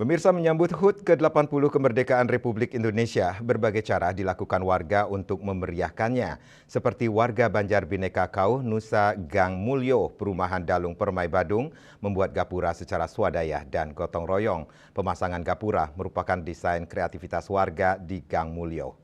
Pemirsa, menyambut HUT ke-80 kemerdekaan Republik Indonesia, berbagai cara dilakukan warga untuk memeriahkannya. Seperti warga Banjar Bhinneka Kauh, Nusa Gang Mulyo, Perumahan Dalung Permai Badung, membuat gapura secara swadaya dan gotong royong. Pemasangan gapura merupakan desain kreativitas warga di Gang Mulyo.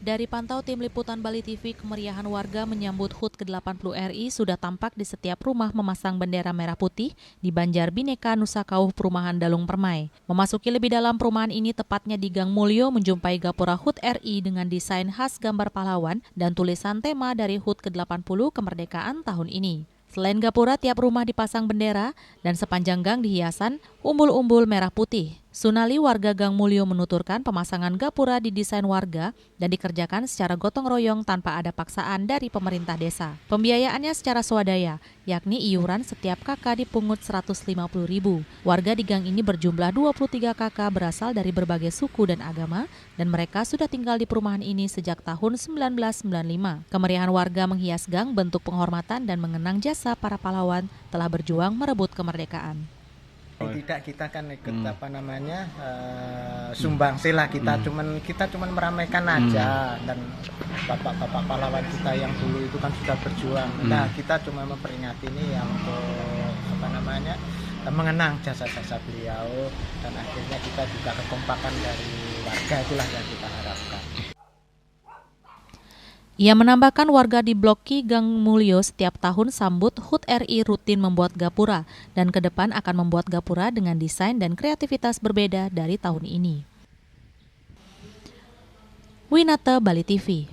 Dari pantau tim liputan Bali TV, kemeriahan warga menyambut HUT ke-80 RI sudah tampak di setiap rumah memasang bendera merah putih di Banjar Bhinneka Nusa Kauh Perumahan Dalung Permai. Memasuki lebih dalam perumahan ini, tepatnya di Gang Mulyo, menjumpai gapura HUT RI dengan desain khas gambar pahlawan dan tulisan tema dari HUT ke-80 kemerdekaan tahun ini. Selain gapura, tiap rumah dipasang bendera dan sepanjang gang dihiasan umbul-umbul merah putih. Sunali, warga Gang Mulyo, menuturkan pemasangan gapura didesain warga dan dikerjakan secara gotong royong tanpa ada paksaan dari pemerintah desa. Pembiayaannya secara swadaya, yakni iuran setiap kakak dipungut Rp150.000. Warga di gang ini berjumlah 23 kakak berasal dari berbagai suku dan agama, dan mereka sudah tinggal di perumahan ini sejak tahun 1995. Kemeriahan warga menghias gang bentuk penghormatan dan mengenang jasa para pahlawan telah berjuang merebut kemerdekaan. Tidak, kita kan ikut sumbangsi lah, kita cuman meramaikan aja, dan bapak-bapak pahlawan kita yang dulu itu kan sudah berjuang. Nah, kita cuma memperingati ini yang untuk mengenang jasa-jasa beliau, dan akhirnya kita juga kekompakan dari warga, itulah yang kita harapkan. Ia menambahkan warga di Blok Ki Gang Mulyo setiap tahun sambut HUT RI rutin membuat gapura dan ke depan akan membuat gapura dengan desain dan kreativitas berbeda dari tahun ini. Winata, Bali TV.